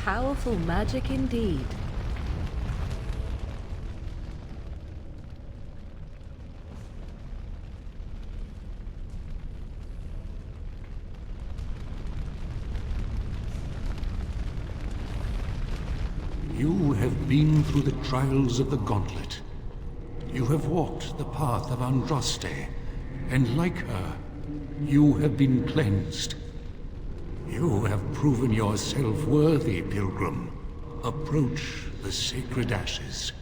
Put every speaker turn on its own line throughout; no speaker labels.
powerful magic indeed.
You have been through the trials of the Gauntlet. You have walked the path of Andraste, and like her, you have been cleansed. You have proven yourself worthy, Pilgrim. Approach the sacred ashes.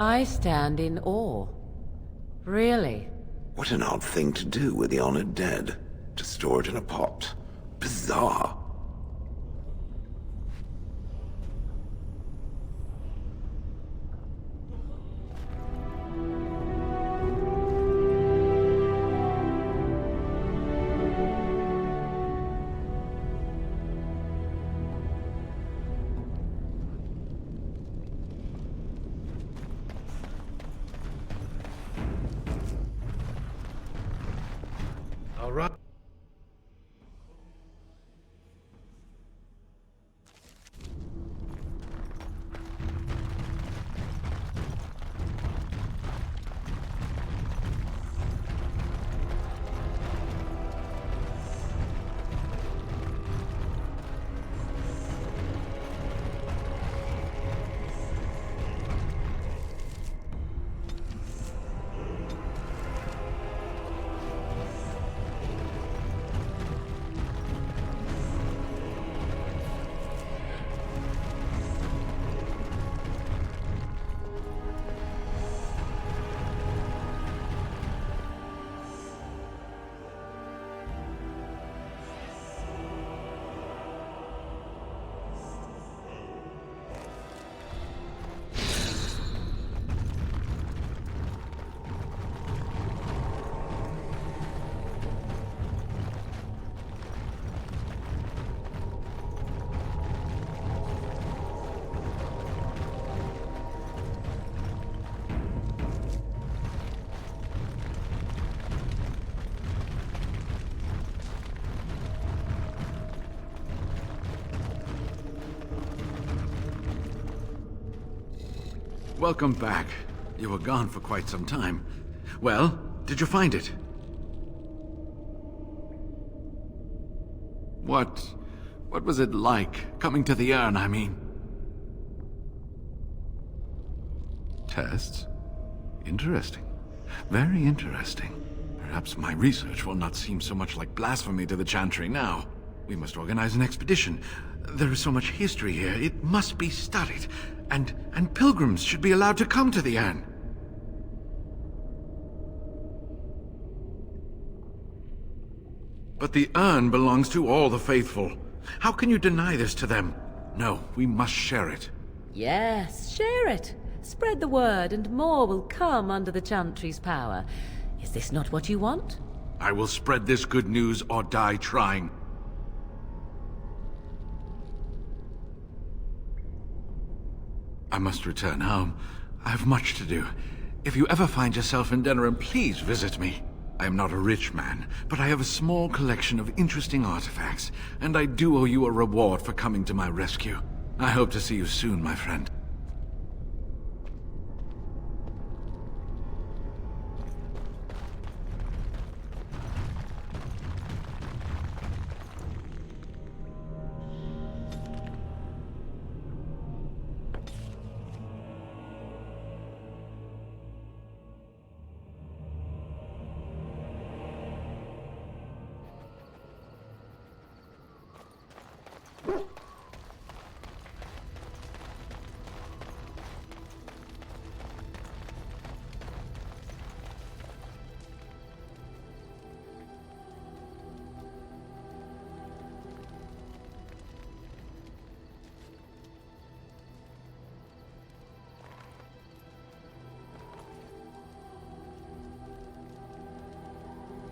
I stand in awe. Really?
What an odd thing to do with the honored dead. To store it in a pot. Bizarre.
All right.
Welcome back. You were gone for quite some time. Well, did you find it? What was it like, coming to the urn, I mean? Tests? Interesting. Very interesting. Perhaps my research will not seem so much like blasphemy to the Chantry now. We must organize an expedition. There is so much history here, it must be studied. And pilgrims should be allowed to come to the urn. But the urn belongs to all the faithful. How can you deny this to them? No, we must share it.
Yes, share it. Spread the word and more will come under the Chantry's power. Is this not what you want?
I will spread this good news or die trying. I must return home. I have much to do. If you ever find yourself in Denerim, please visit me. I am not a rich man, but I have a small collection of interesting artifacts, and I do owe you a reward for coming to my rescue. I hope to see you soon, my friend.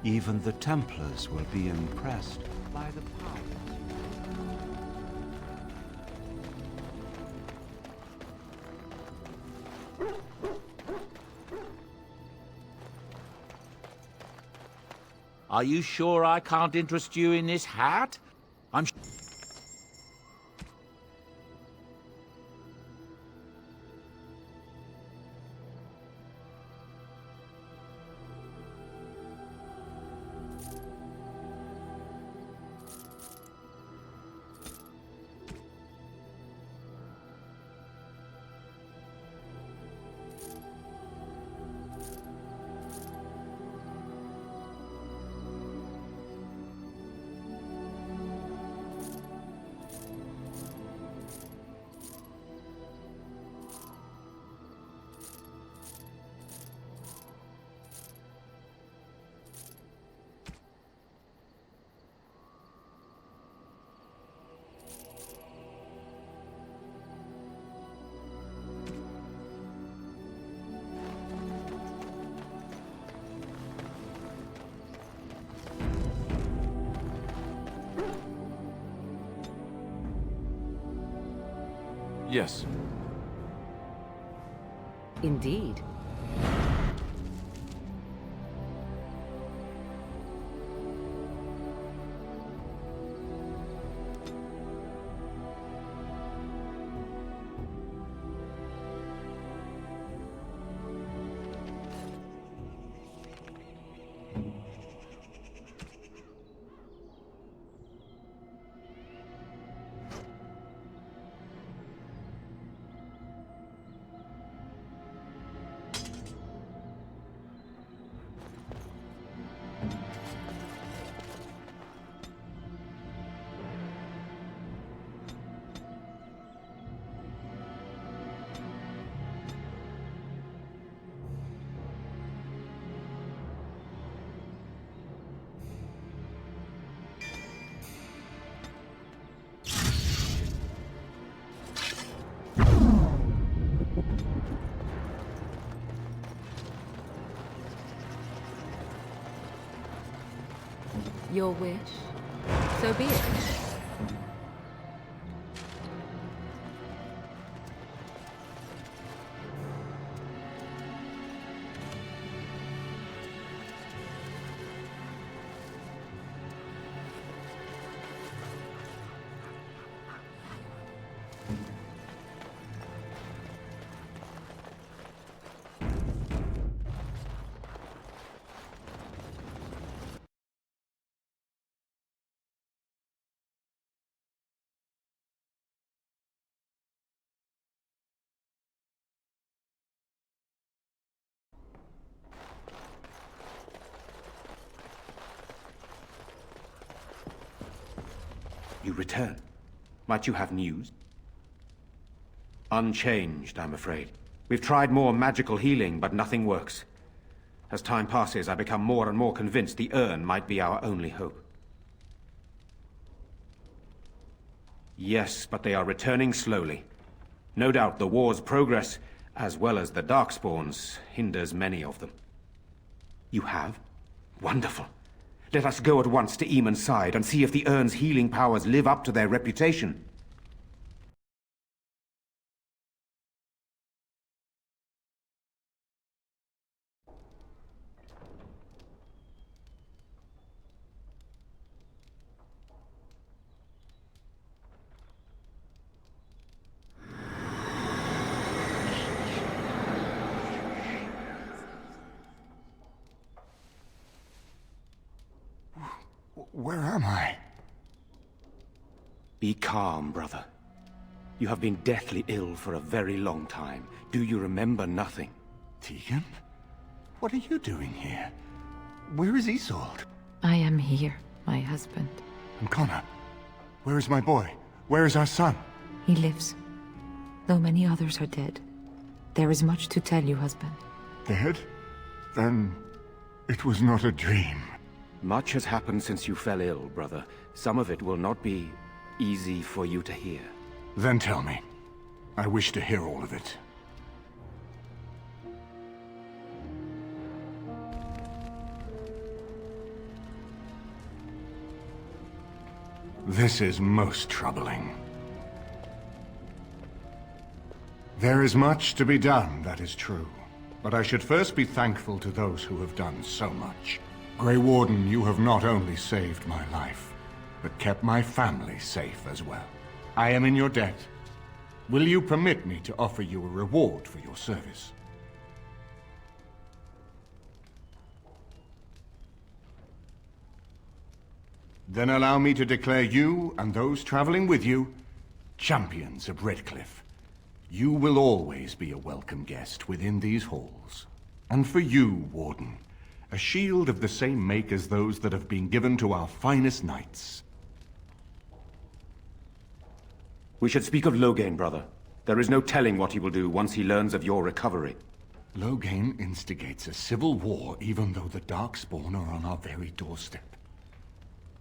Even the Templars will be impressed by the power.
Are you sure I can't interest you in this hat? I'm...
Yes.
Indeed. Your wish? So be it.
You return. Might you have news? Unchanged, I'm afraid. We've tried more magical healing, but nothing works. As time passes, I become more and more convinced the urn might be our only hope. Yes, but they are returning slowly. No doubt the war's progress, as well as the Darkspawns, hinders many of them. You have? Wonderful. Let us go at once to Eamon's side and see if the urn's healing powers live up to their reputation.
Where am I?
Be calm, brother. You have been deathly ill for a very long time. Do you remember nothing?
Tegan? What are you doing here? Where is Isolde?
I am here, my husband.
And Connor? Where is my boy? Where is our son?
He lives, though many others are dead. There is much to tell you, husband.
Dead? Then it was not a dream.
Much has happened since you fell ill, brother. Some of it will not be easy for you to hear.
Then tell me. I wish to hear all of it. This is most troubling. There is much to be done, that is true. But I should first be thankful to those who have done so much. Grey Warden, you have not only saved my life, but kept my family safe as well. I am in your debt. Will you permit me to offer you a reward for your service? Then allow me to declare you and those traveling with you champions of Redcliffe. You will always be a welcome guest within these halls. And for you, Warden, a shield of the same make as those that have been given to our finest knights.
We should speak of Loghain, brother. There is no telling what he will do once he learns of your recovery.
Loghain instigates a civil war even though the Darkspawn are on our very doorstep.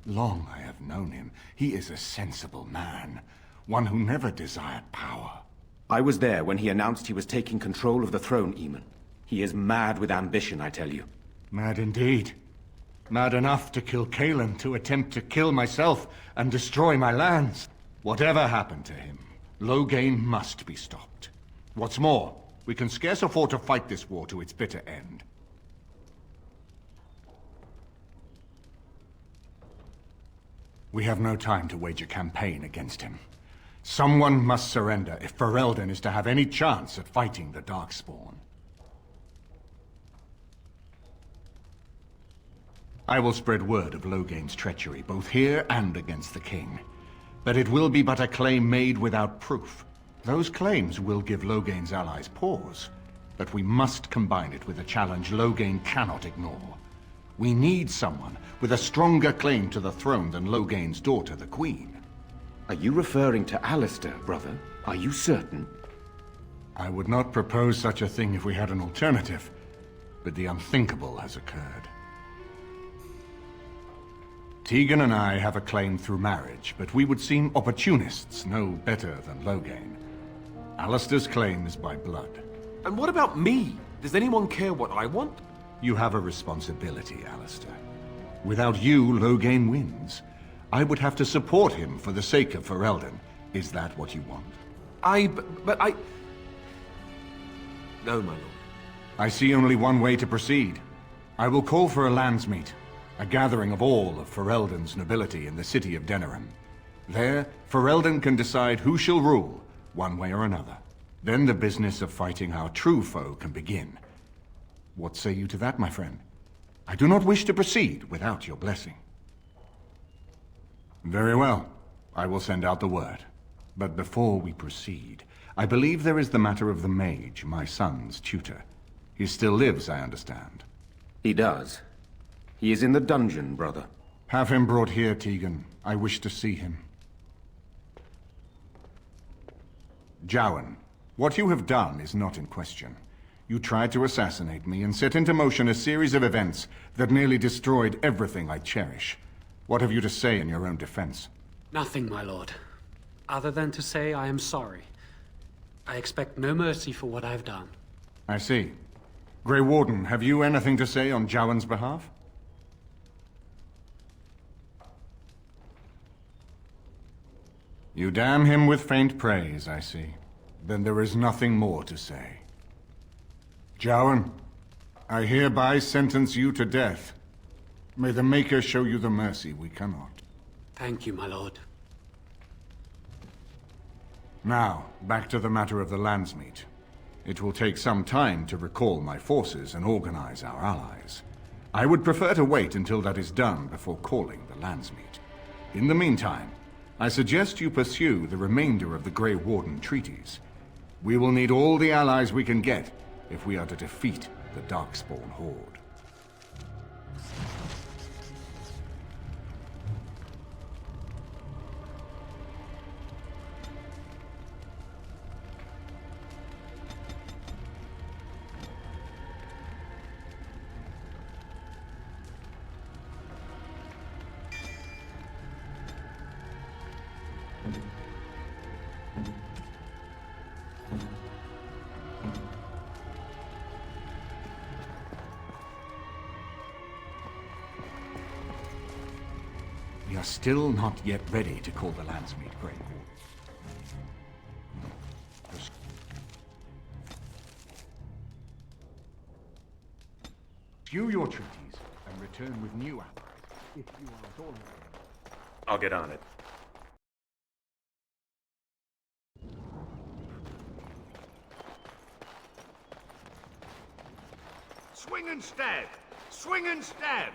Long I have known him. He is a sensible man, one who never desired power.
I was there when he announced he was taking control of the throne, Eamon. He is mad with ambition, I tell you.
Mad indeed. Mad enough to kill Cailan, to attempt to kill myself and destroy my lands. Whatever happened to him, Loghain must be stopped. What's more, we can scarce afford to fight this war to its bitter end. We have no time to wage a campaign against him. Someone must surrender if Ferelden is to have any chance at fighting the Darkspawn. I will spread word of Loghain's treachery, both here and against the king. But it will be but a claim made without proof. Those claims will give Loghain's allies pause, but we must combine it with a challenge Loghain cannot ignore. We need someone with a stronger claim to the throne than Loghain's daughter, the Queen.
Are you referring to Alistair, brother? Are you certain?
I would not propose such a thing if we had an alternative, but the unthinkable has occurred. Tegan and I have a claim through marriage, but we would seem opportunists no better than Loghain. Alistair's claim is by blood.
And what about me? Does anyone care what I want?
You have a responsibility, Alistair. Without you, Loghain wins. I would have to support him for the sake of Ferelden. Is that what you want?
But I... No, my lord.
I see only one way to proceed. I will call for a landsmeet, a gathering of all of Ferelden's nobility in the city of Denerim. There, Ferelden can decide who shall rule, one way or another. Then the business of fighting our true foe can begin. What say you to that, my friend? I do not wish to proceed without your blessing. Very well. I will send out the word. But before we proceed, I believe there is the matter of the mage, my son's tutor. He still lives, I understand.
He does. He is in the dungeon, brother.
Have him brought here, Tegan. I wish to see him. Jowan, what you have done is not in question. You tried to assassinate me and set into motion a series of events that nearly destroyed everything I cherish. What have you to say in your own defense?
Nothing, my lord. Other than to say I am sorry. I expect no mercy for what I've done.
I see. Grey Warden, have you anything to say on Jowan's behalf? You damn him with faint praise, I see. Then there is nothing more to say. Jowan, I hereby sentence you to death. May the Maker show you the mercy we cannot.
Thank you, my lord.
Now, back to the matter of the landsmeet. It will take some time to recall my forces and organize our allies. I would prefer to wait until that is done before calling the landsmeet. In the meantime, I suggest you pursue the remainder of the Grey Warden treaties. We will need all the allies we can get if we are to defeat the Darkspawn Horde. are still not yet ready to call the Landsmeet Grey Horde. Pursue your treaties and return with new allies, if you are at all ready.
I'll get on it.
Swing and stab! Swing and stab!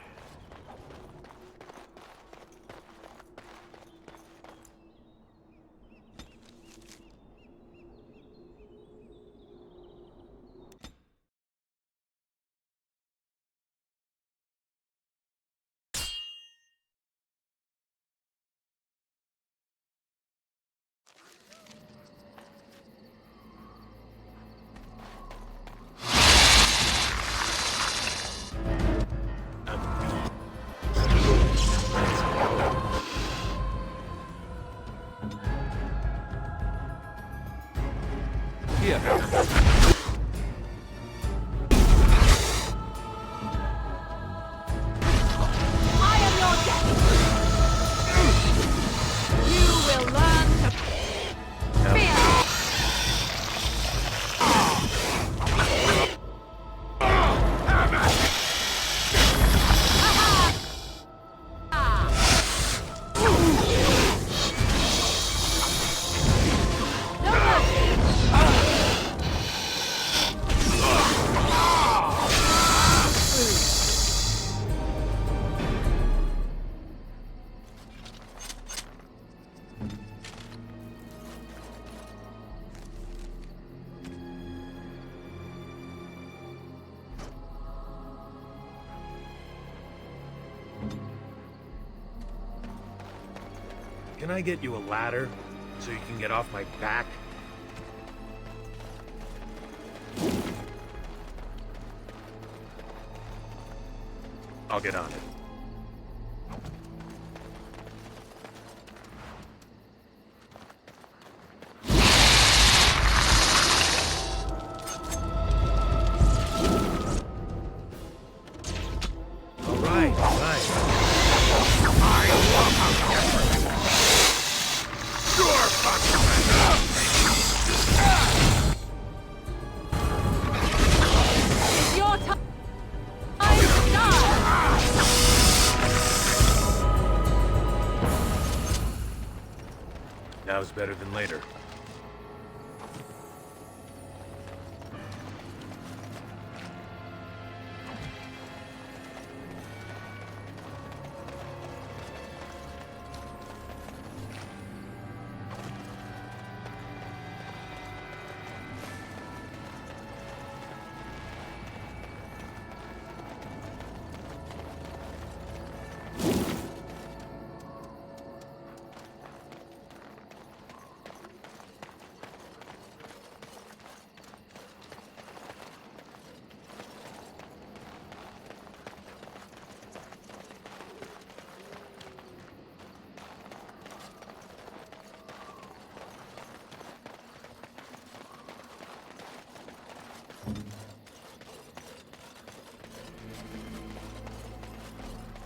Can I get you a ladder so you can get off my back? I'll get on it. All right.
It's your time.
Now's better than later.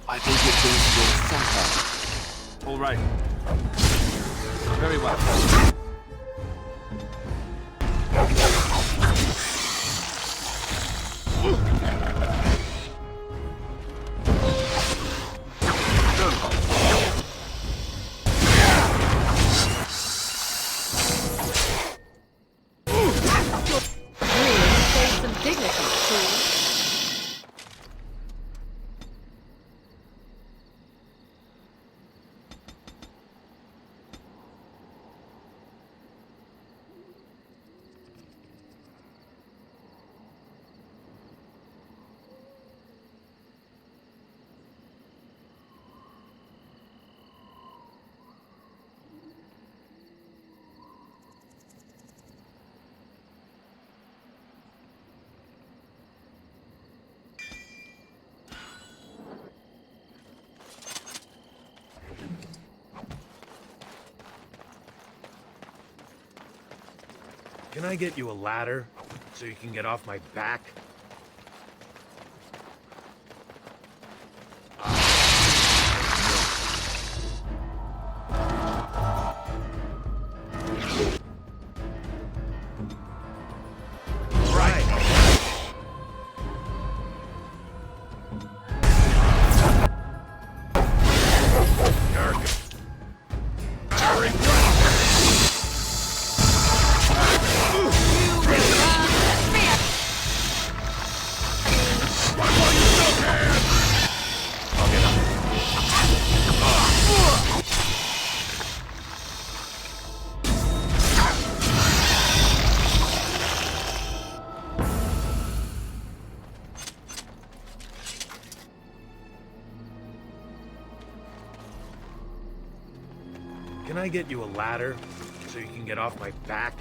I think it goes with Saka. All right. Very well.
Some dignity, fool.
Can I get you a ladder so you can get off my back? Can I get you a ladder so you can get off my back?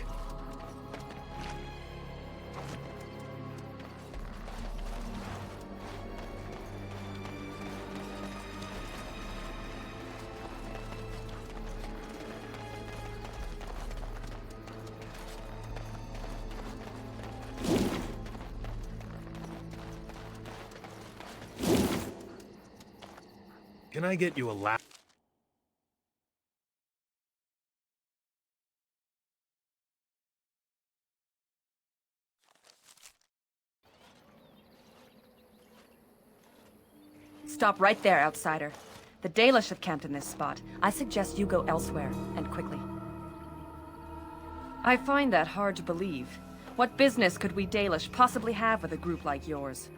Can I get you a ladder?
Stop right there, outsider. The Dalish have camped in this spot. I suggest you go elsewhere, and quickly. I find that hard to believe. What business could we Dalish possibly have with a group like yours?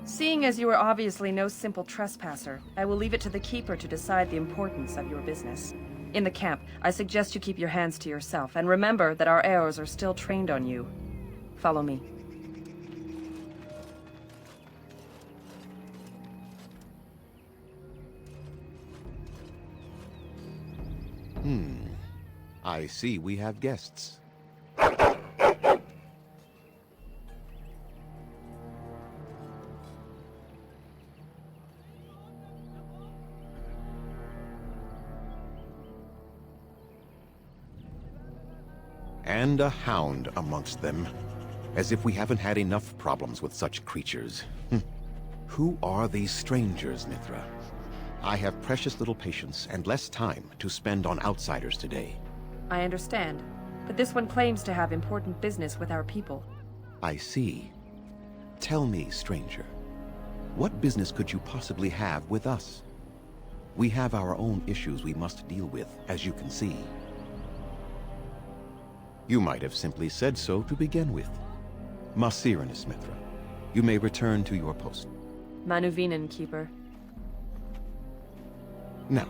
Seeing as you are obviously no simple trespasser, I will leave it to the Keeper to decide the importance of your business. In the camp, I suggest you keep your hands to yourself, and remember that our arrows are still trained on you. Follow me.
I see we have guests. And a hound amongst them. As if we haven't had enough problems with such creatures. Who are these strangers, Mithra? I have precious little patience and less time to spend on outsiders today.
I understand, but this one claims to have important business with our people.
I see. Tell me, stranger, what business could you possibly have with us? We have our own issues we must deal with, as you can see. You might have simply said so to begin with. Masiranus, Mithra, you may return to your post.
Manuvinen, Keeper.
Now,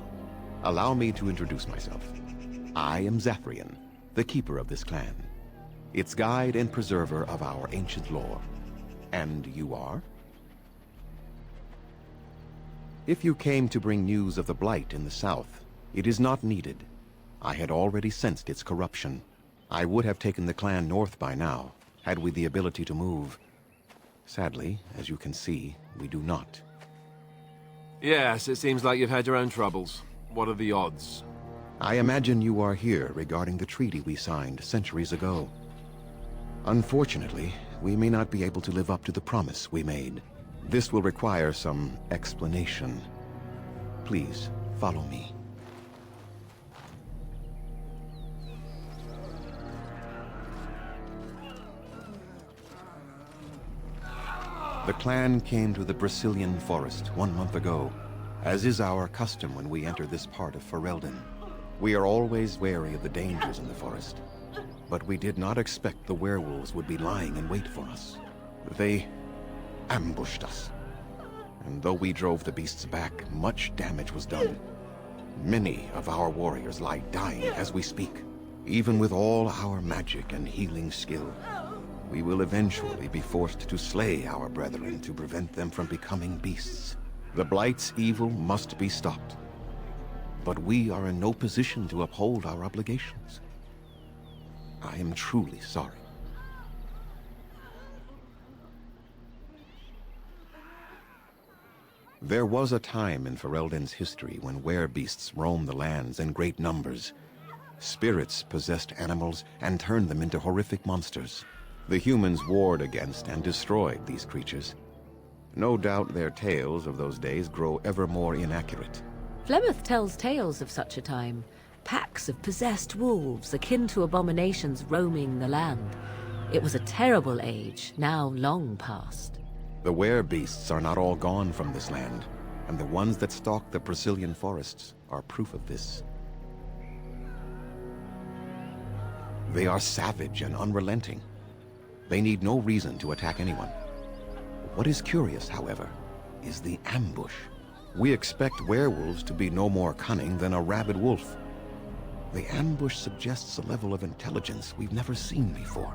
allow me to introduce myself. I am Zathrian, the keeper of this clan, its guide and preserver of our ancient lore. And you are? If you came to bring news of the Blight in the south, it is not needed. I had already sensed its corruption. I would have taken the clan north by now, had we the ability to move. Sadly, as you can see, we do not.
Yes, it seems like you've had your own troubles. What are the odds?
I imagine you are here regarding the treaty we signed centuries ago. Unfortunately, we may not be able to live up to the promise we made. This will require some explanation. Please, follow me. The clan came to the Brecilian forest 1 month ago, as is our custom when we enter this part of Ferelden. We are always wary of the dangers in the forest, but we did not expect the werewolves would be lying in wait for us. They ambushed us, and though we drove the beasts back, much damage was done. Many of our warriors lie dying as we speak. Even with all our magic and healing skill, we will eventually be forced to slay our brethren to prevent them from becoming beasts. The Blight's evil must be stopped. But we are in no position to uphold our obligations. I am truly sorry. There was a time in Ferelden's history when werebeasts roamed the lands in great numbers. Spirits possessed animals and turned them into horrific monsters. The humans warred against and destroyed these creatures. No doubt their tales of those days grow ever more inaccurate.
Flemeth tells tales of such a time. Packs of possessed wolves, akin to abominations roaming the land. It was a terrible age, now long past.
The werebeasts are not all gone from this land, and the ones that stalk the Brecilian forests are proof of this. They are savage and unrelenting. They need no reason to attack anyone. What is curious, however, is the ambush. We expect werewolves to be no more cunning than a rabid wolf. The ambush suggests a level of intelligence we've never seen before.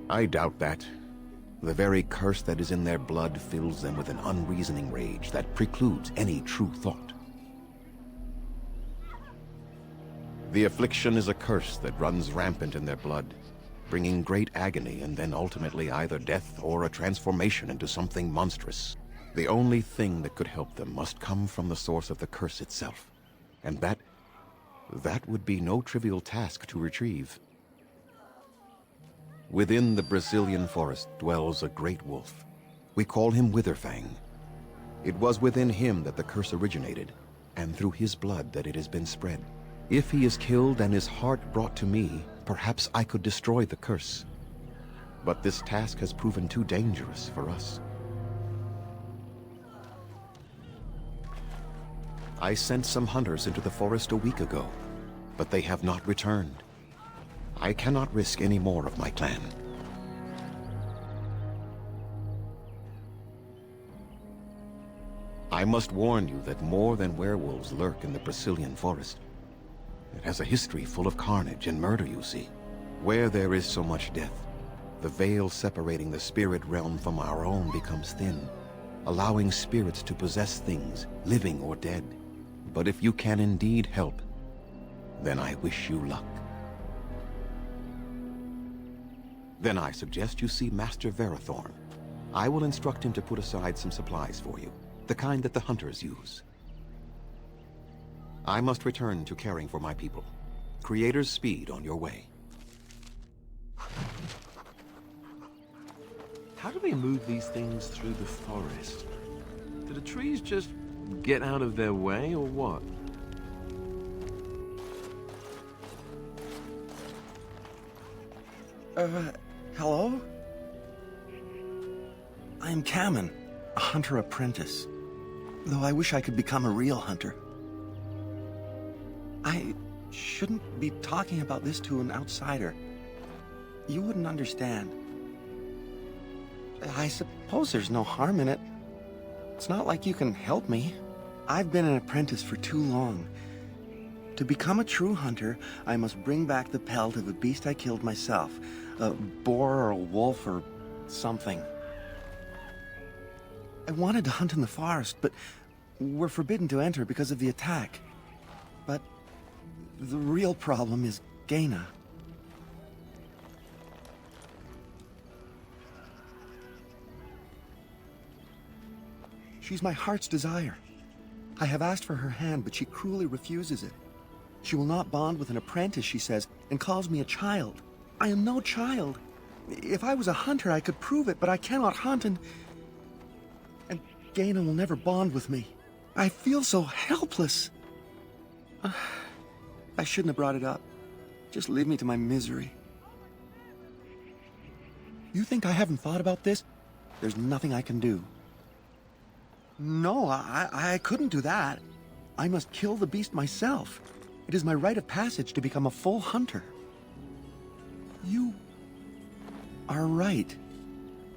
I doubt that. The very curse that is in their blood fills them with an unreasoning rage that precludes any true thought. The affliction is a curse that runs rampant in their blood, bringing great agony and then ultimately either death or a transformation into something monstrous. The only thing that could help them must come from the source of the curse itself, and that would be no trivial task to retrieve. Within the Brazilian forest dwells a great wolf. We call him Witherfang. It was within him that the curse originated, and through his blood that it has been spread. If he is killed and his heart brought to me, perhaps I could destroy the curse. But this task has proven too dangerous for us. I sent some hunters into the forest a week ago, but they have not returned. I cannot risk any more of my clan. I must warn you that more than werewolves lurk in the Brazilian forest. It has a history full of carnage and murder, you see. Where there is so much death, the veil separating the spirit realm from our own becomes thin, allowing spirits to possess things, living or dead. But if you can indeed help, then I wish you luck. Then I suggest you see Master Verathorn. I will instruct him to put aside some supplies for you, the kind that the hunters use. I must return to caring for my people. Creator's speed on your way.
How do they move these things through the forest? Do the trees just get out of their way, or what?
Hello? I am Kamen, a hunter apprentice. Though I wish I could become a real hunter. I shouldn't be talking about this to an outsider. You wouldn't understand. I suppose there's no harm in it. It's not like you can help me. I've been an apprentice for too long. To become a true hunter, I must bring back the pelt of a beast I killed myself. A boar or a wolf or something. I wanted to hunt in the forest, but we're forbidden to enter because of the attack. But the real problem is Gaina. She's my heart's desire. I have asked for her hand, but she cruelly refuses it. She will not bond with an apprentice, she says, and calls me a child. I am no child. If I was a hunter, I could prove it, but I cannot hunt, and Gaina will never bond with me. I feel so helpless. I shouldn't have brought it up. Just leave me to my misery. You think I haven't thought about this? There's nothing I can do. No, I couldn't do that. I must kill the beast myself. It is my rite of passage to become a full hunter. You are right.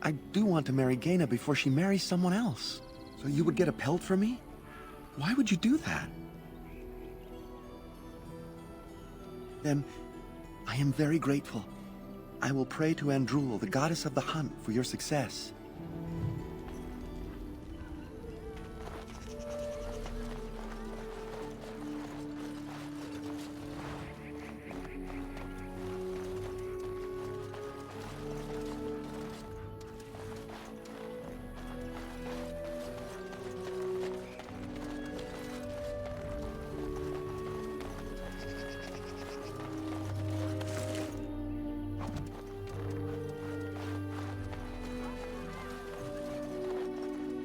I do want to marry Gaina before she marries someone else. So you would get a pelt for me? Why would you do that? Then, I am very grateful. I will pray to Andrul, the goddess of the hunt, for your success.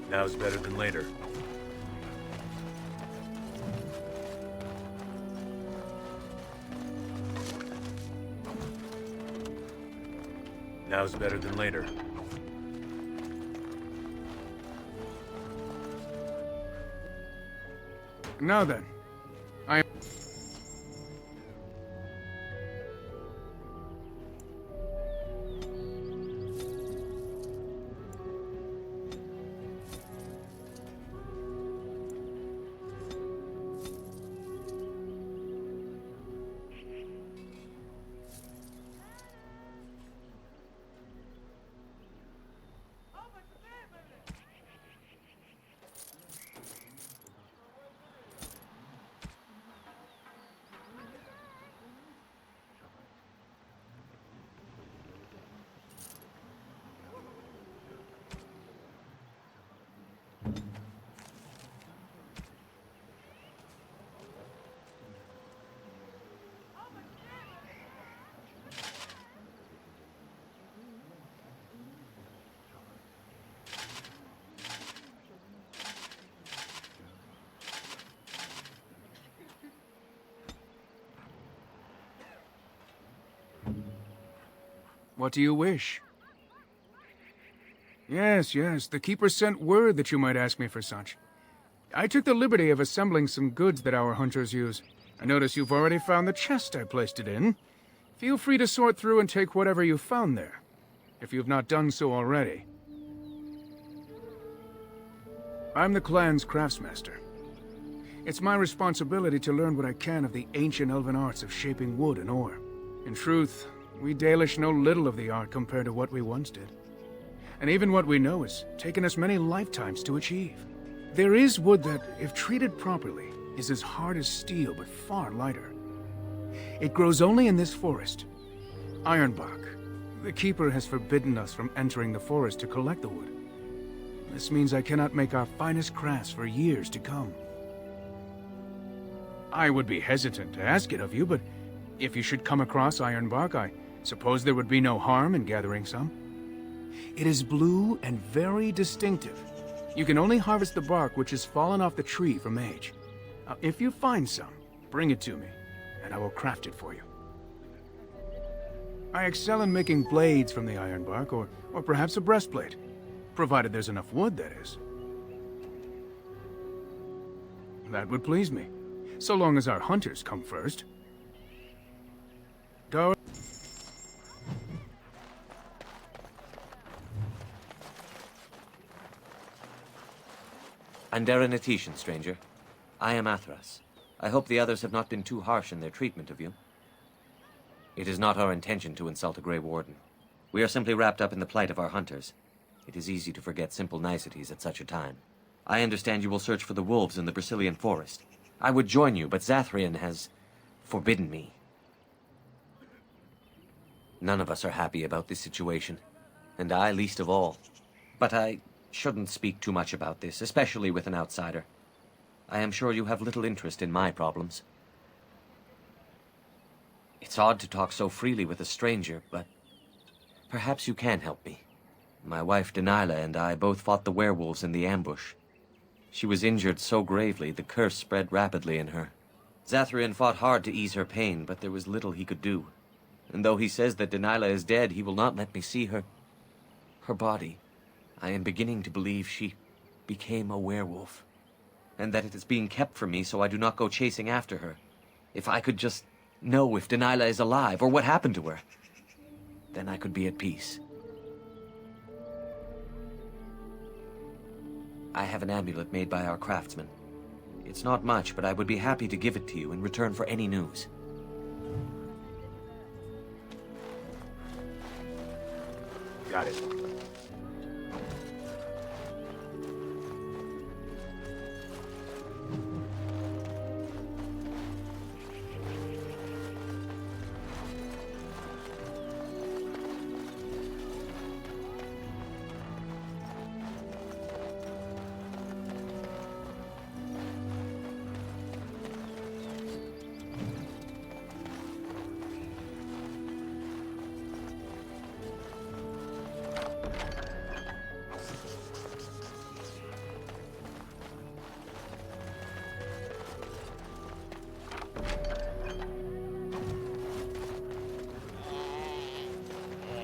Now's better than later. Now's better than later.
Now then, I...
What do you wish? Yes, the Keeper sent word that you might ask me for such. I took the liberty of assembling some goods that our hunters use. I notice you've already found the chest I placed it in. Feel free to sort through and take whatever you found there, if you've not done so already. I'm the clan's craftsmaster. It's my responsibility to learn what I can of the ancient elven arts of shaping wood and ore. In truth, we Dalish know little of the art compared to what we once did. And even what we know has taken us many lifetimes to achieve. There is wood that, if treated properly, is as hard as steel but far lighter. It grows only in this forest, Ironbark. The Keeper has forbidden us from entering the forest to collect the wood. This means I cannot make our finest crafts for years to come. I would be hesitant to ask it of you, but if you should come across Ironbark, I suppose there would be no harm in gathering some. It is blue and very distinctive. You can only harvest the bark which has fallen off the tree from age. If you find some, bring it to me, and I will craft it for you. I excel in making blades from the ironbark, or perhaps a breastplate, provided there's enough wood, that is. That would please me, so long as our hunters come first. Go.
Andera Natishan, stranger. I am Athras. I hope the others have not been too harsh in their treatment of you. It is not our intention to insult a Grey Warden. We are simply wrapped up in the plight of our hunters. It is easy to forget simple niceties at such a time. I understand you will search for the wolves in the Brecilian forest. I would join you, but Zathrian has forbidden me. None of us are happy about this situation, and I least of all. But I shouldn't speak too much about this, especially with an outsider. I am sure you have little interest in my problems. It's odd to talk so freely with a stranger, but perhaps you can help me. My wife Denilah and I both fought the werewolves in the ambush. She was injured so gravely, the curse spread rapidly in her. Zathrian fought hard to ease her pain, but there was little he could do. And though he says that Denilah is dead, he will not let me see her body. I am beginning to believe she became a werewolf, and that it is being kept from me so I do not go chasing after her. If I could just know if Denilah is alive, or what happened to her, then I could be at peace. I have an amulet made by our craftsman. It's not much, but I would be happy to give it to you in return for any news.
Got it.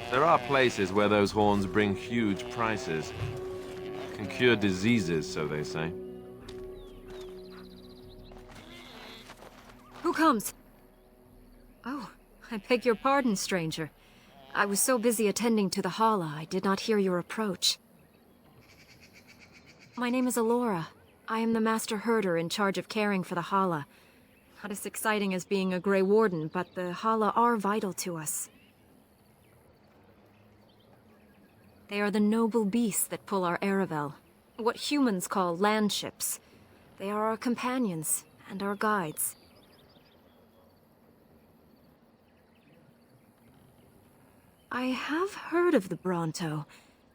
There are places where those horns bring huge prices. Can cure diseases, so they say.
Who comes? Oh, I beg your pardon, stranger. I was so busy attending to the Hala, I did not hear your approach. My name is Alora. I am the Master Herder in charge of caring for the Hala. Not as exciting as being a Grey Warden, but the Hala are vital to us. They are the noble beasts that pull our Aravel, what humans call landships. They are our companions and our guides. I have heard of the Bronto.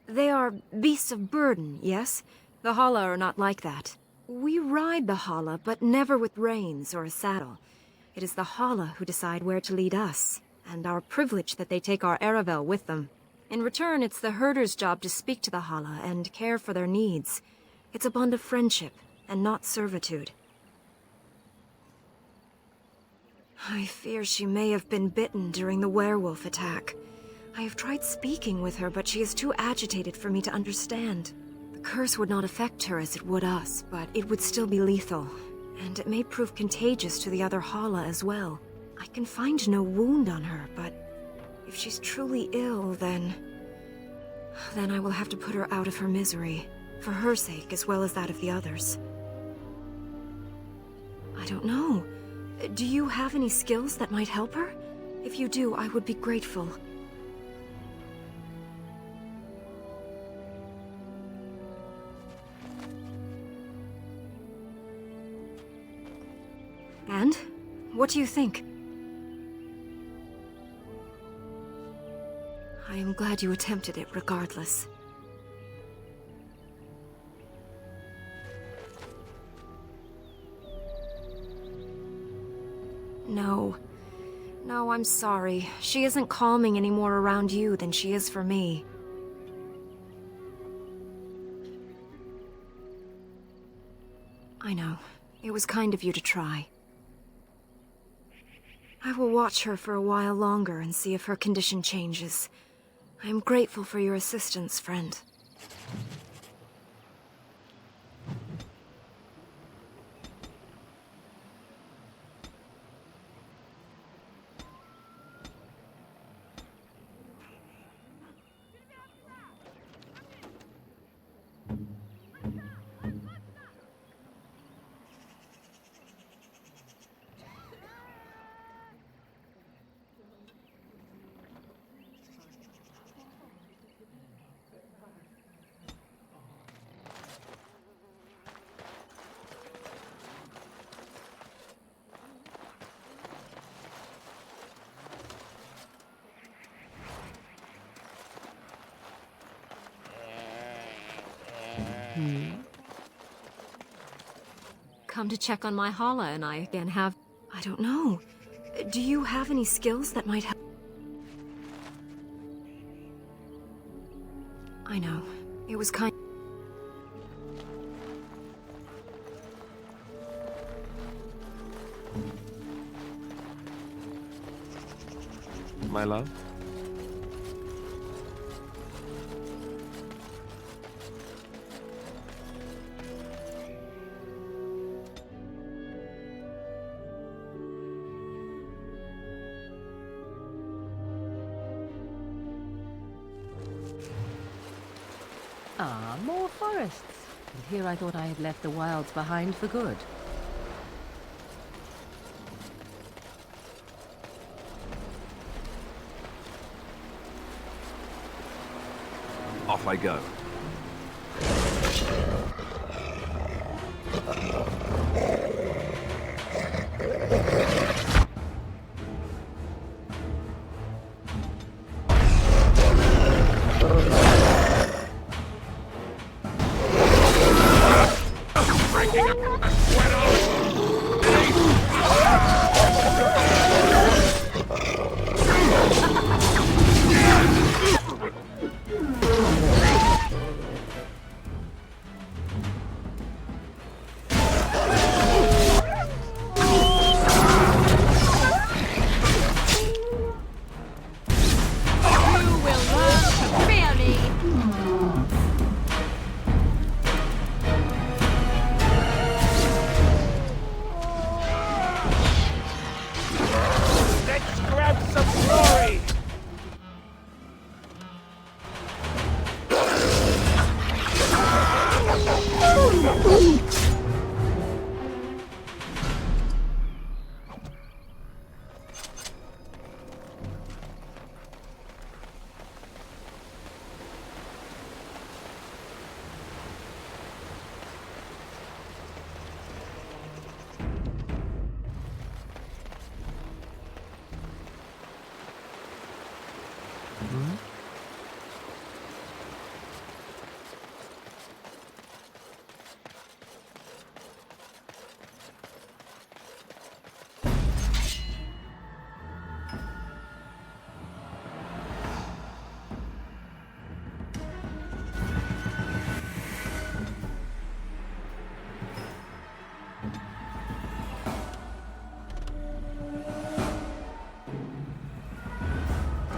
They are beasts of burden, yes? The Hala are not like that. We ride the Hala, but never with reins or a saddle. It is the Hala who decide where to lead us, and our privilege that they take our Aravel with them. In return, it's the herder's job to speak to the Hala and care for their needs. It's a bond of friendship, and not servitude. I fear she may have been bitten during the werewolf attack. I have tried speaking with her, but she is too agitated for me to understand. The curse would not affect her as it would us, but it would still be lethal. And it may prove contagious to the other Hala as well. I can find no wound on her, but if she's truly ill, then I will have to put her out of her misery. For her sake, as well as that of the others. I don't know. Do you have any skills that might help her? If you do, I would be grateful. And? What do you think? I am glad you attempted it regardless. No. No, I'm sorry. She isn't calming any more around you than she is for me. I know. It was kind of you to try. I will watch her for a while longer and see if her condition changes. I am grateful for your assistance, friend. Come to check on my Hala, and I again have... I don't know. Do you have any skills that might help? I know. It was kind...
My love?
Ah, more forests. And here I thought I had left the wilds behind for good.
Off I go.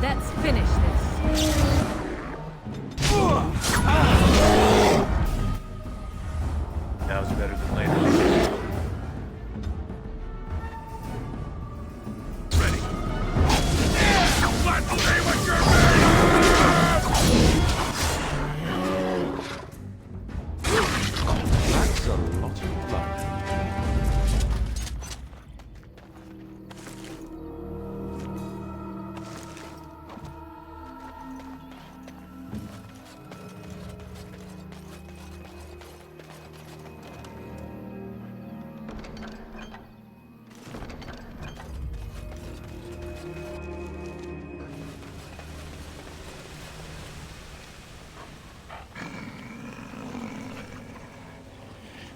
Let's finish this.
Now's better than later. Ready. Let's see what you're
That's a lot of blood.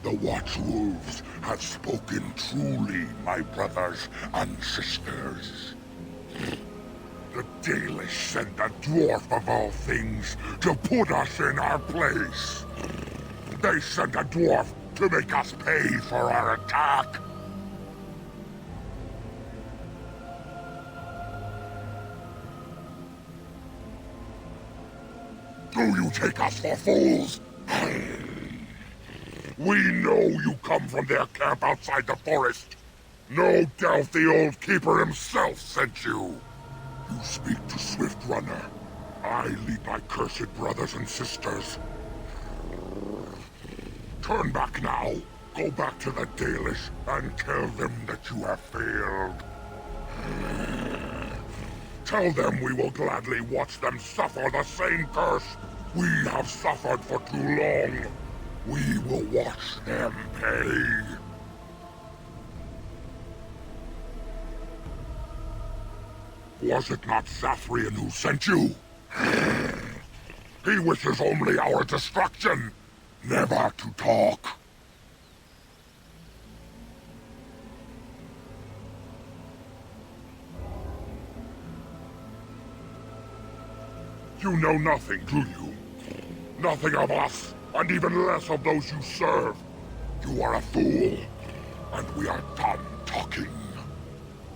The Watchwolves have spoken truly, my brothers and sisters. The Dalish sent the dwarf of all things to put us in our place. They sent a dwarf to make us pay for our attack. Do you take us for fools? We know you come from their camp outside the forest. No doubt the old keeper himself sent you. You speak to Swift Runner. I lead my cursed brothers and sisters. Turn back now. Go back to the Dalish and tell them that you have failed. Tell them we will gladly watch them suffer the same curse we have suffered for too long. We will watch them pay. Was it not Sathrian who sent you? He wishes only our destruction, never to talk. You know nothing, do you? Nothing of us, and even less of those you serve. You are a fool, and we are done talking.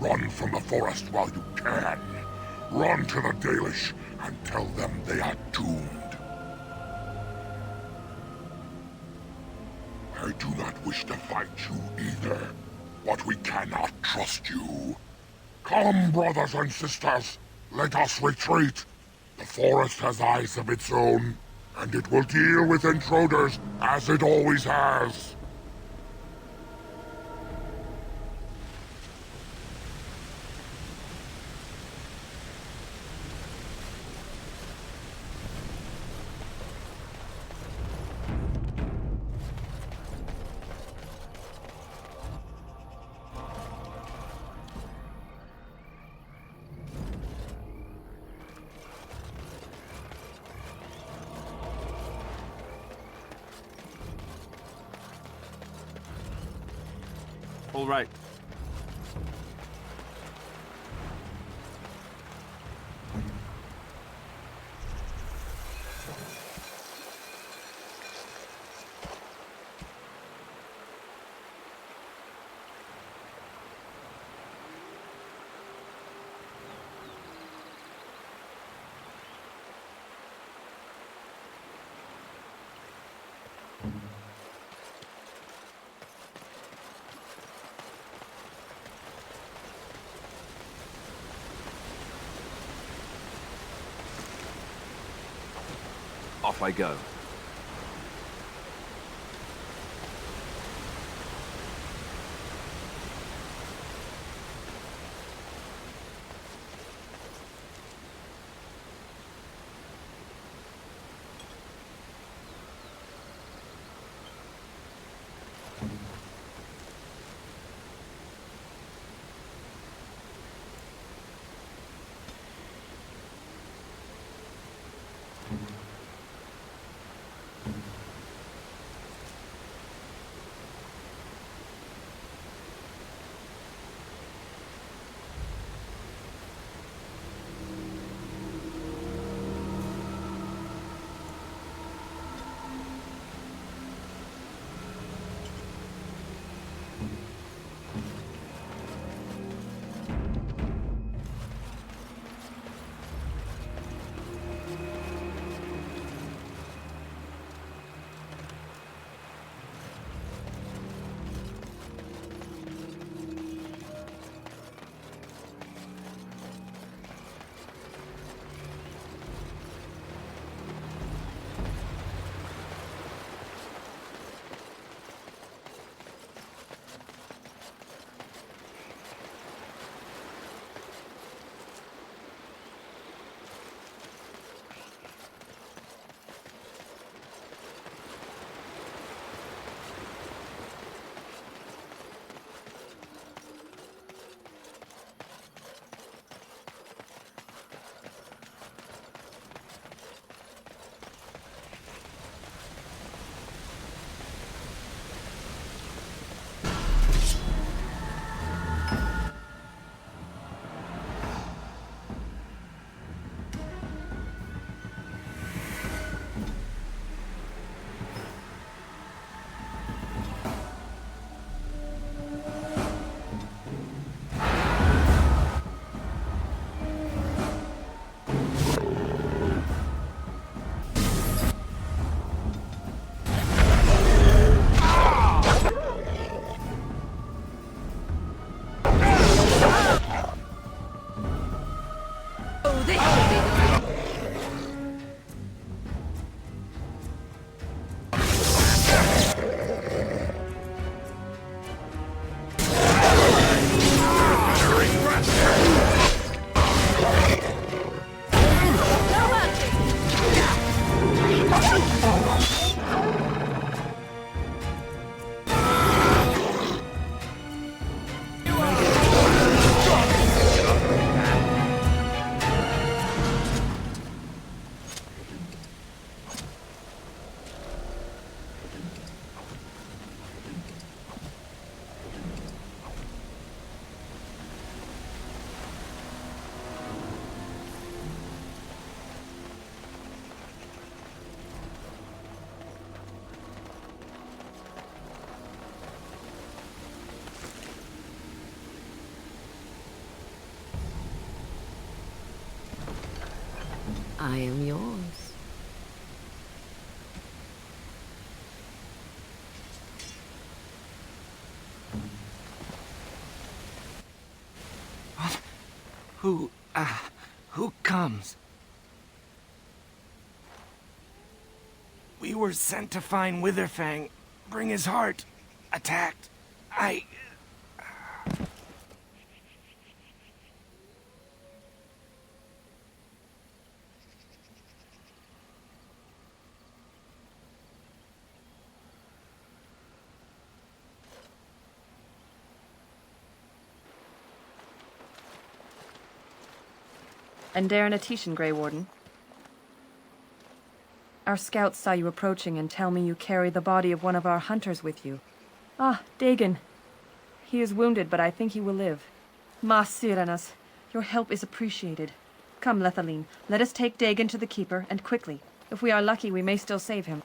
Run from the forest while you can. Run to the Dalish and tell them they are doomed. I do not wish to fight you either, but we cannot trust you. Come, brothers and sisters, let us retreat. The forest has eyes of its own, and it will deal with intruders as it always has.
All right. Off I go.
I am yours.
What? Who comes? We were sent to find Witherfang. Bring his heart. Attacked.
And Darren Atishan, Grey Warden. Our scouts saw you approaching and tell me you carry the body of one of our hunters with you. Ah, Dagon. He is wounded, but I think he will live. Ma Syranas, your help is appreciated. Come, Lethaline, let us take Dagon to the Keeper, and quickly. If we are lucky, we may still save him.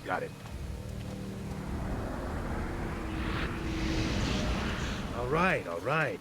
Got it. All right, all right.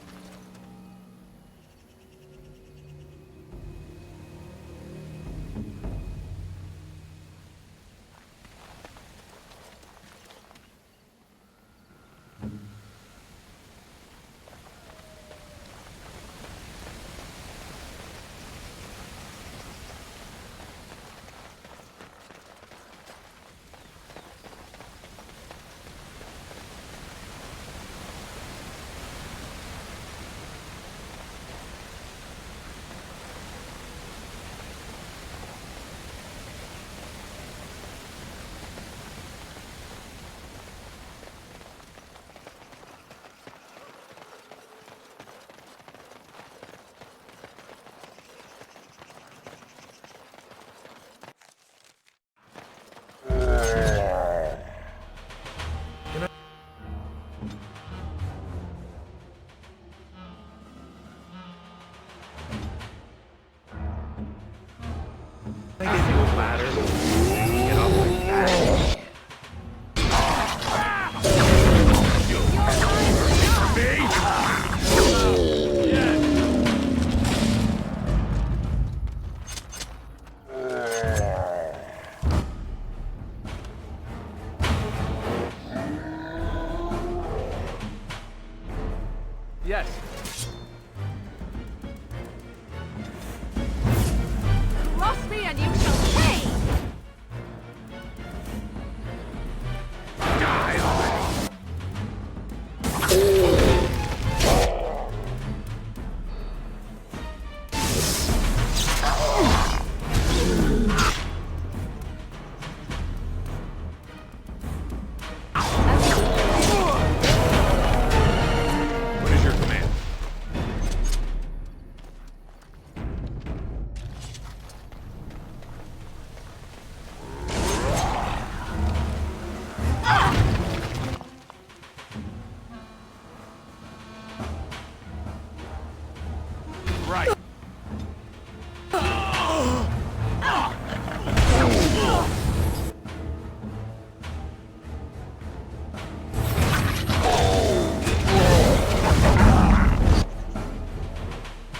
Yes.
Cross me and you shall pay!
What is your command? Right.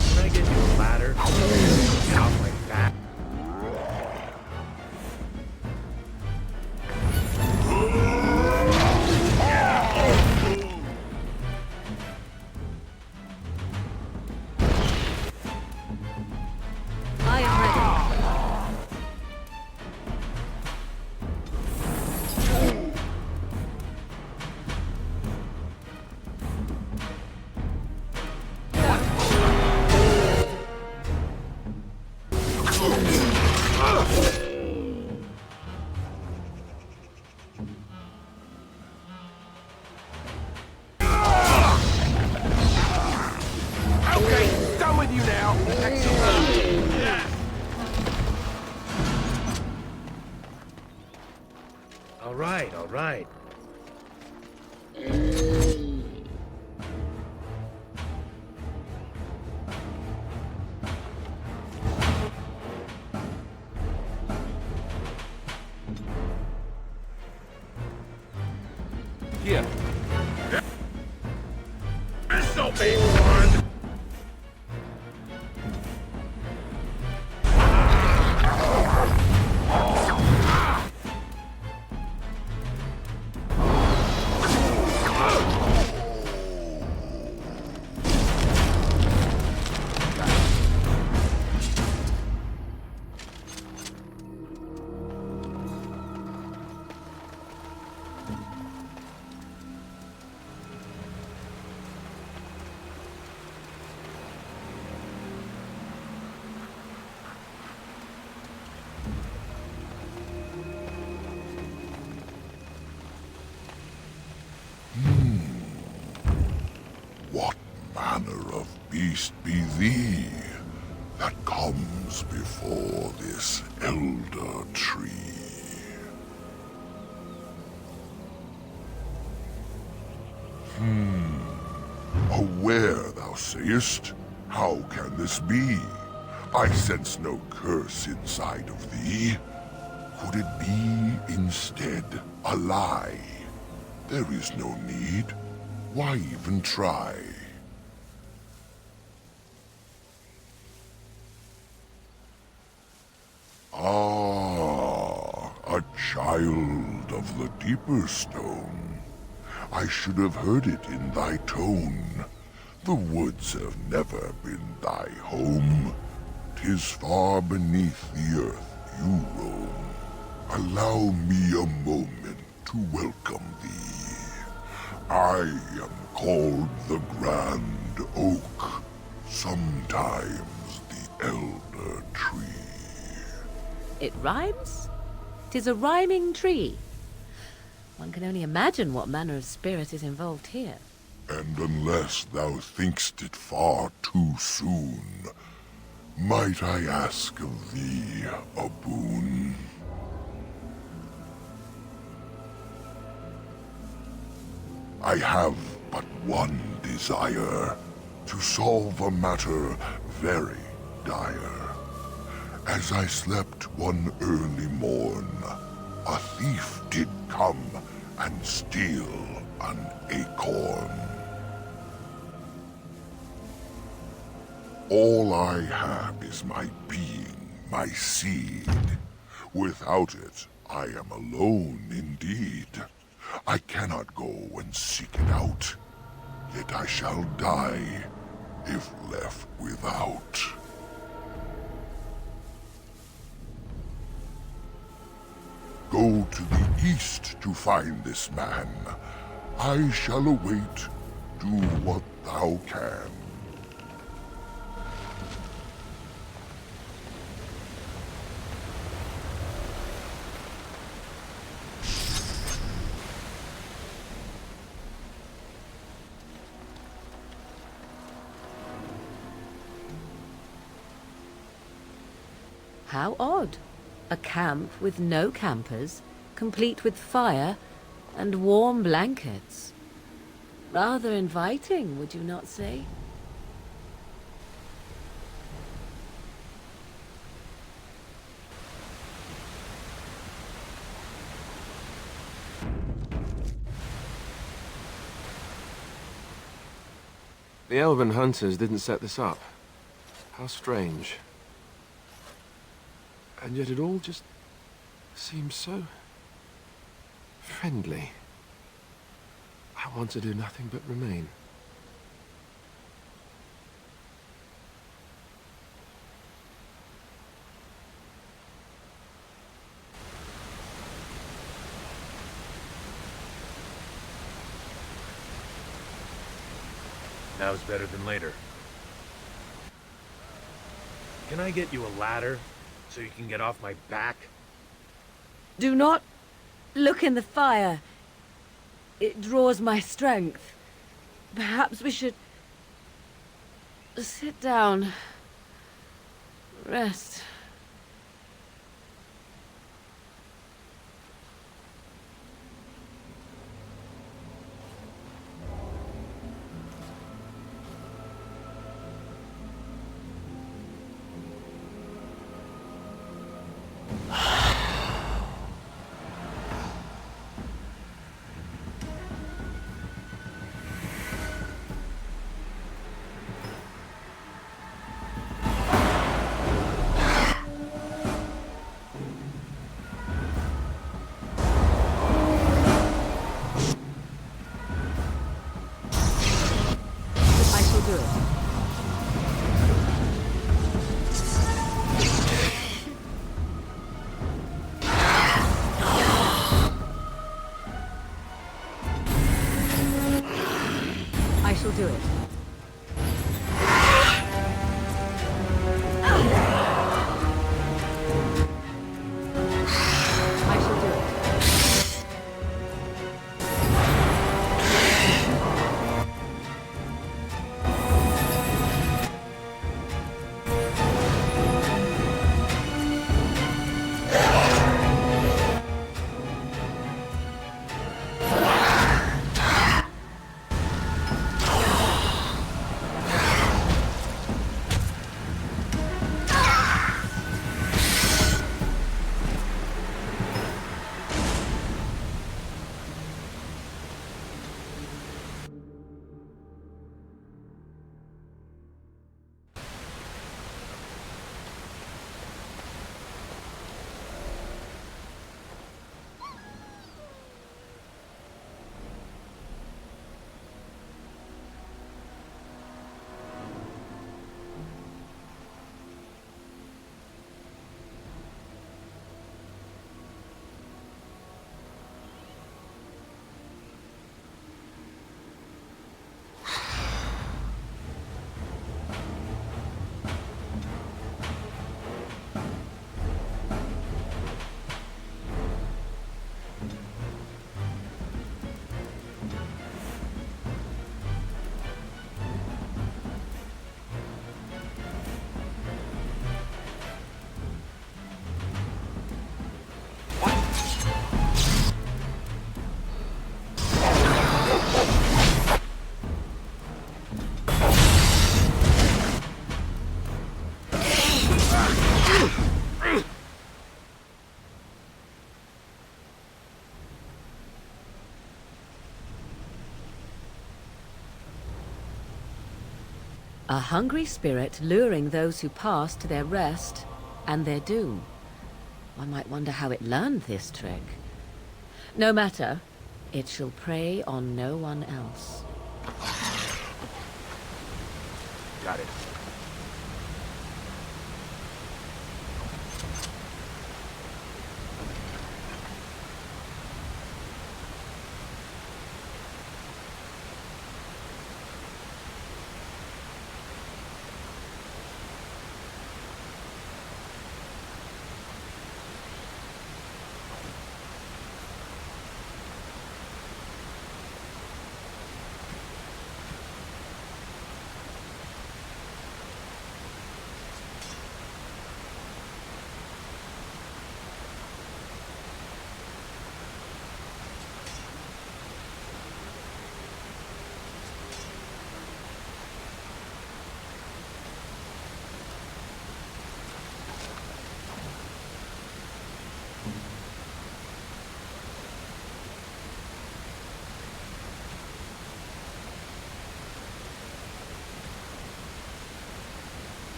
Can I get you a ladder? Get off my back.
I am ready.
Okay, done with you now. Excellent. Yes.
All right, all right.
Here.
This'll be one.
What manner of beast be thee that comes before this elder tree? A were, thou sayest? How can this be? I sense no curse inside of thee. Could it be, instead, a lie? There is no need. Why even try? Ah, a child of the deeper stone. I should have heard it in thy tone. The woods have never been thy home. 'Tis far beneath the earth you roam. Allow me a moment to welcome thee. I am called the Grand Oak, sometimes the Elder Tree.
It rhymes? 'Tis a rhyming tree. One can only imagine what manner of spirit is involved here.
And unless thou think'st it far too soon, might I ask of thee a boon? I have but one desire, to solve a matter very dire. As I slept one early morn, a thief did come and steal an acorn. All I have is my being, my seed. Without it, I am alone indeed. I cannot go and seek it out. yet I shall die if left without. Go to the east to find this man. I shall await. Do what thou can.
How odd. A camp with no campers, complete with fire and warm blankets. Rather inviting, would you not say?
The elven hunters didn't set this up. How strange. And yet it all just seems so friendly. I want to do nothing but remain.
Now's better than later. Can I get you a ladder so you can get off my back?
Do not look in the fire. It draws my strength. Perhaps we should sit down. Rest. Do it. I shall do it. A hungry spirit luring those who pass to their rest and their doom. One might wonder how it learned this trick. No matter, it shall prey on no one else.
Got it.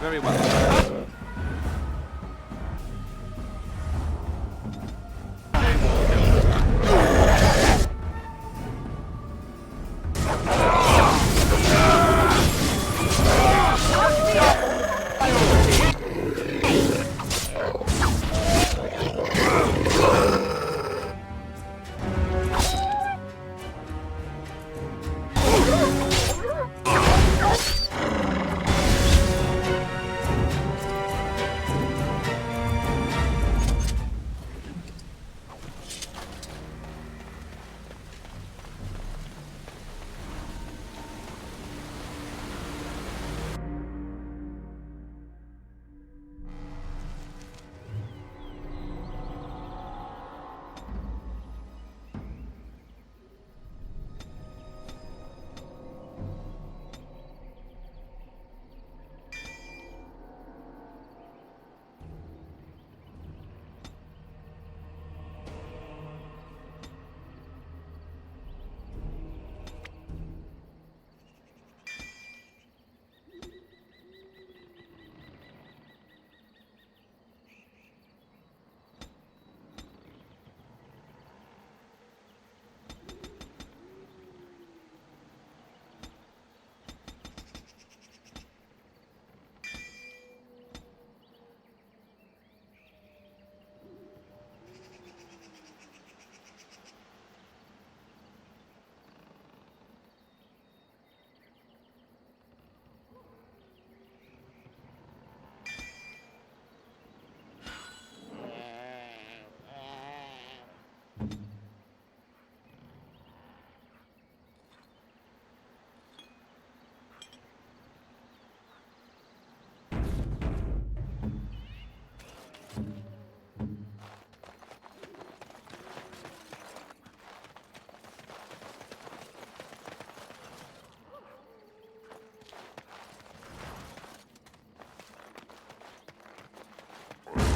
Very well.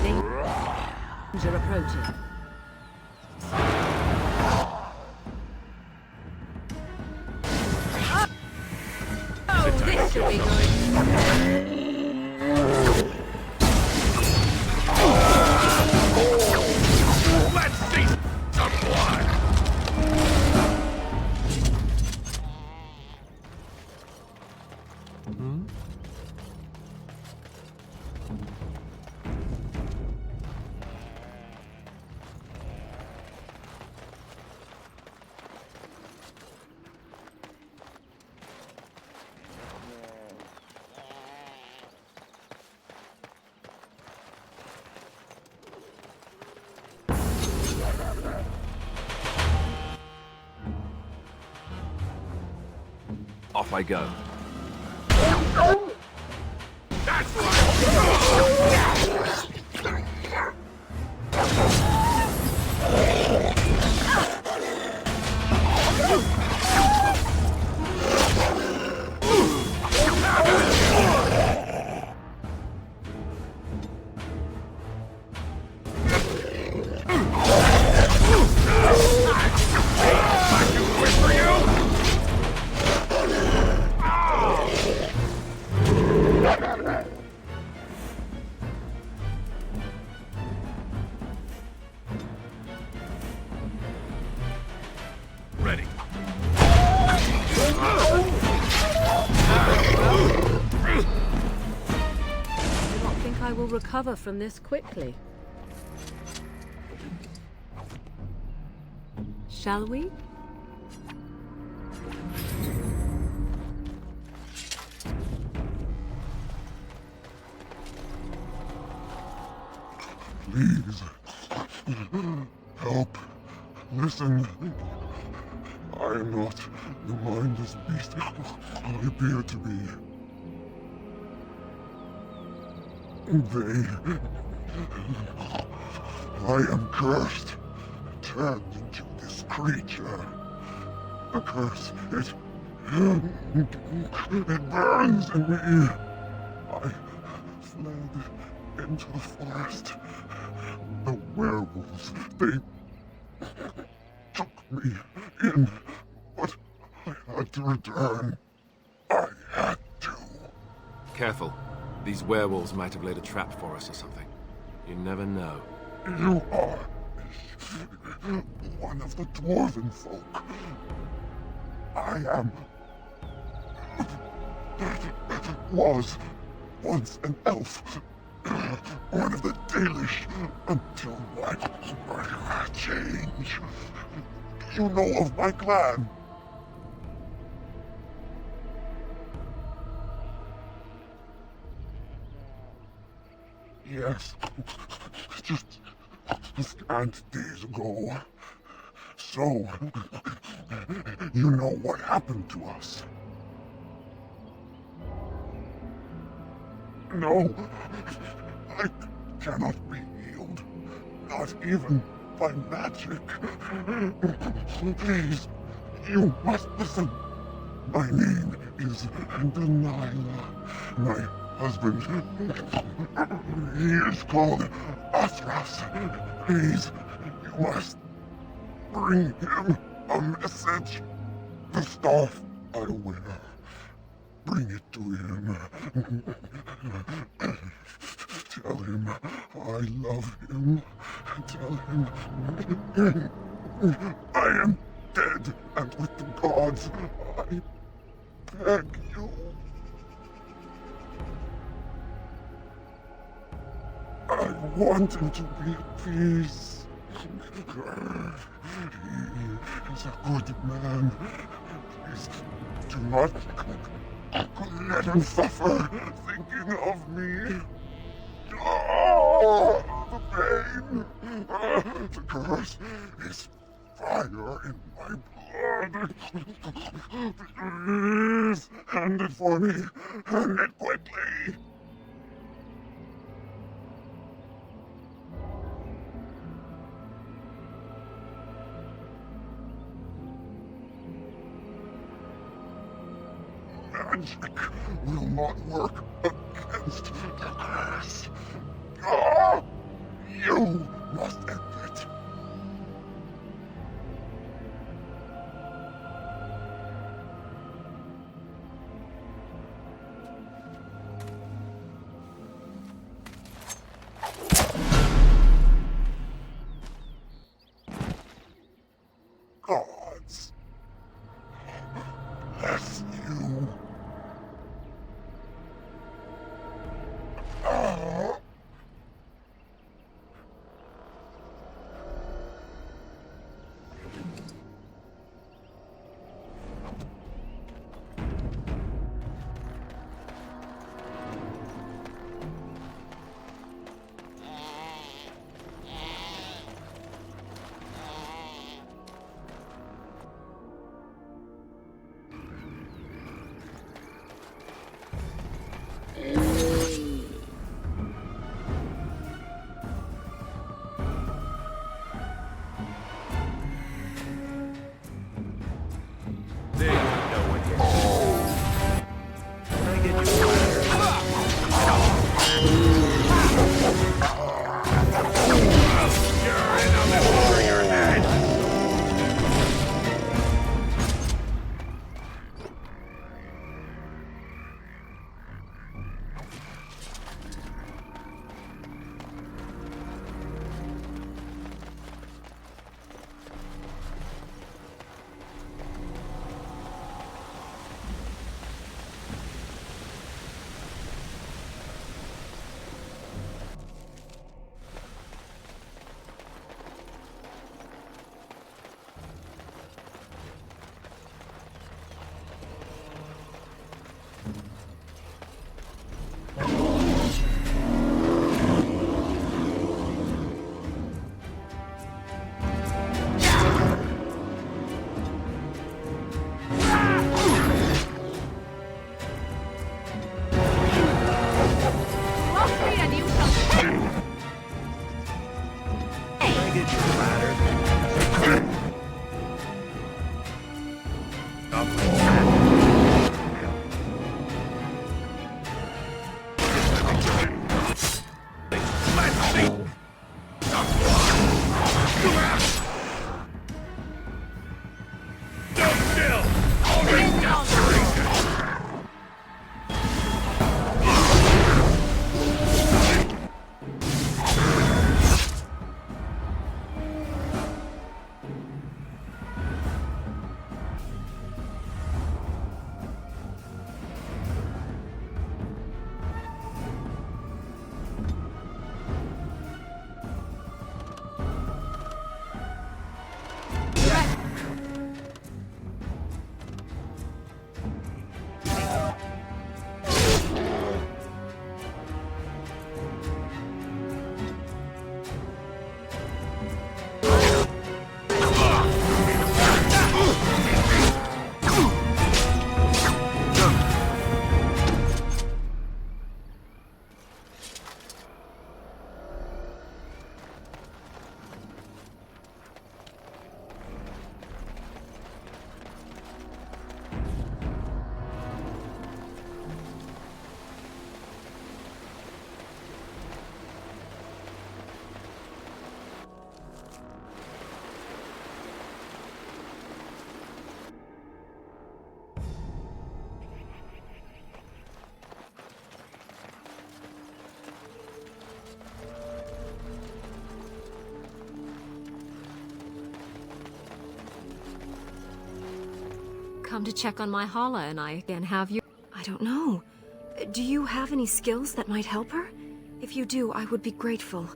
Danger approaching. Oh, this should be good.
Let's see some blood!
Off I go.
That's right!
will recover from this quickly. Shall we?
Please. Help. Listen. I am not the mindless beast I appear to be. I am cursed, turned into this creature. A curse, it burns in me. I fled into the forest. The werewolves, they took me in, but I had to return. I had to.
Careful. These werewolves might have laid a trap for us or something. You never know.
You are one of the dwarven folk. I am... was once an elf. One of the Dalish until my change. Do you know of my clan? Yes, just a scant days ago. So, you know what happened to us. No, I cannot be healed, not even by magic. Please, you must listen. My name is Delilah. My husband, he is called Athras. Please, you must bring him a message. The staff I wear. Bring it to him. Tell him I love him. Tell him I am dead and with the gods. I beg you. I want him to be at peace. He is a good man. Please do not let him suffer thinking of me. Oh, the pain. The curse is fire in my blood. Please, hand it for me. Hand it quickly. Magic will not work against the curse. Ah! You must end it. Gods, bless you.
get you a ladder?
Come to check on my Hala and I again, have you? I don't know. Do you have any skills that might help her? If you do, I would be grateful.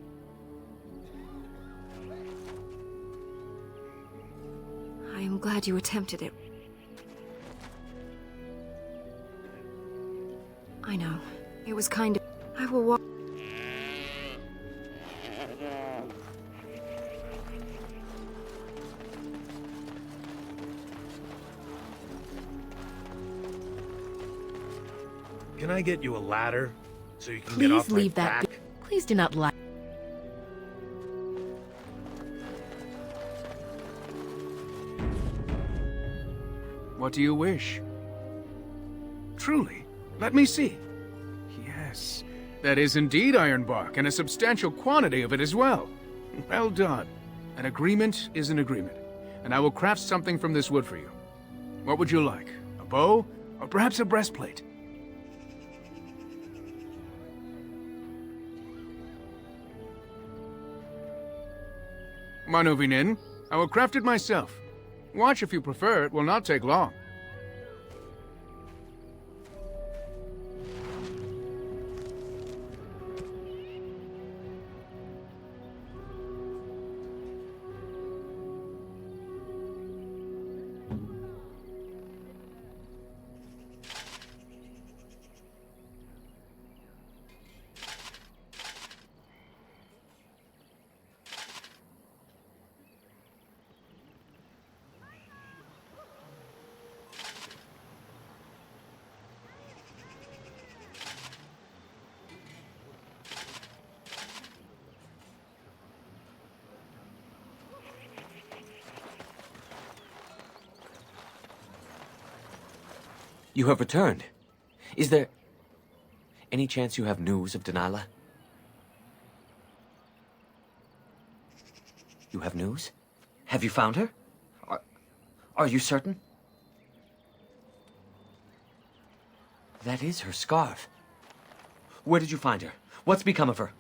I am glad you attempted it. I know. It was kind of... I will walk...
Can I get you a ladder so you can
Please
get off
leave
my
that.
back?
Please do not lie.
What do you wish? Truly? Let me see. Yes, that is indeed iron bark, and a substantial quantity of it as well. Well done. An agreement is an agreement, and I will craft something from this wood for you. What would you like? A bow, or perhaps a breastplate? Manuvinin, I will craft it myself. Watch if you prefer, it will not take long.
You have returned. Is there any chance you have news of Delilah? You have news? Have you found her? Are you certain? That is her scarf. Where did you find her? What's become of her?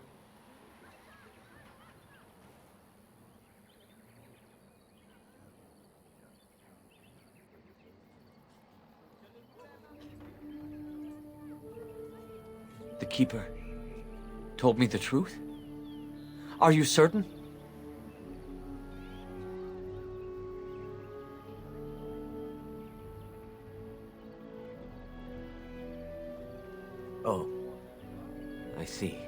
The Keeper told me the truth? Are you certain? Oh, I see.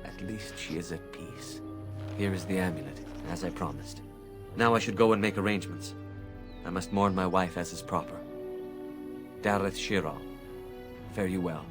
At least she is at peace. Here is the amulet, as I promised. Now I should go and make arrangements. I must mourn my wife as is proper. Dareth Shiral. Fare you well.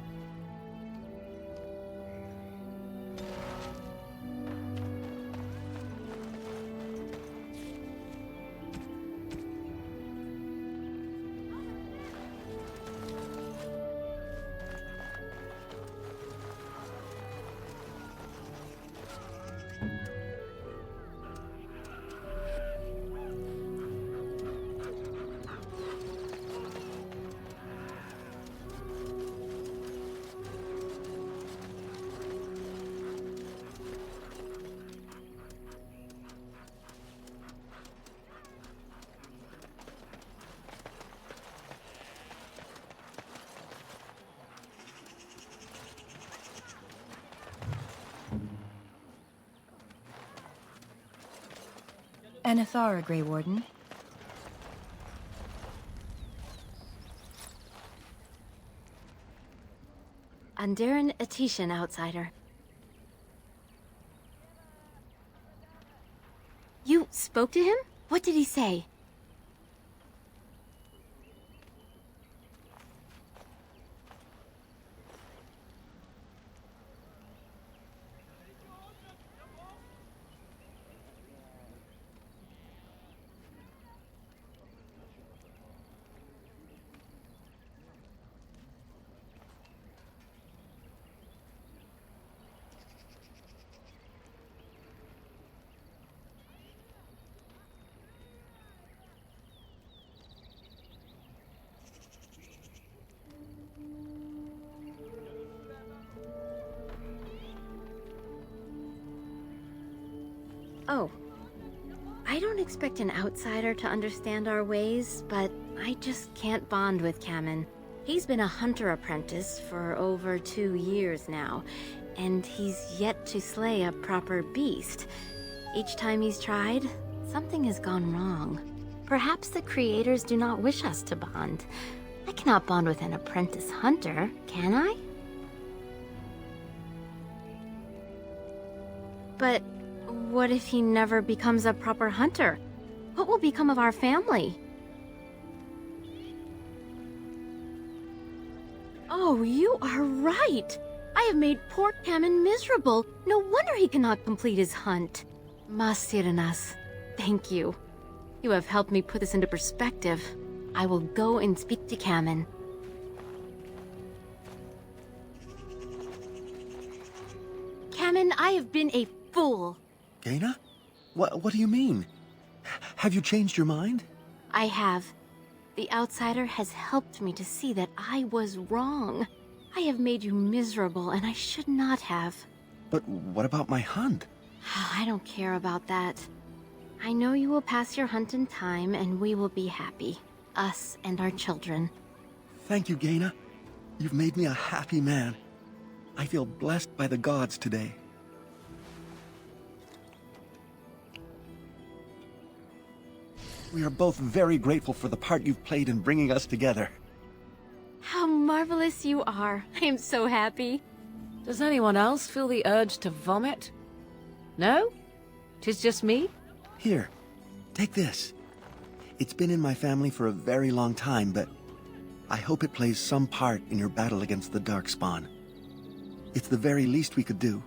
Anathara, Grey Warden.
Andaran Atishan, outsider. You spoke to him? What did he say? Oh. I don't expect an outsider to understand our ways, but I just can't bond with Kamen. He's been a hunter apprentice for over 2 years now, and he's yet to slay a proper beast. Each time he's tried, something has gone wrong. Perhaps the creators do not wish us to bond. I cannot bond with an apprentice hunter, can I? But what if he never becomes a proper hunter? What will become of our family? Oh, you are right! I have made poor Kamen miserable. No wonder he cannot complete his hunt. Masiranas, thank you. You have helped me put this into perspective. I will go and speak to Kamen. Kamen, I have been a fool.
Gaina? What do you mean? Have you changed your mind?
I have. The outsider has helped me to see that I was wrong. I have made you miserable, and I should not have.
But what about my hunt?
I don't care about that. I know you will pass your hunt in time, and we will be happy. Us and our children.
Thank you, Gaina. You've made me a happy man. I feel blessed by the gods today. We are both very grateful for the part you've played in bringing us together.
How marvelous you are. I am so happy.
Does anyone else feel the urge to vomit? No? 'Tis just me?
Here, take this. It's been in my family for a very long time, but I hope it plays some part in your battle against the Darkspawn. It's the very least we could do.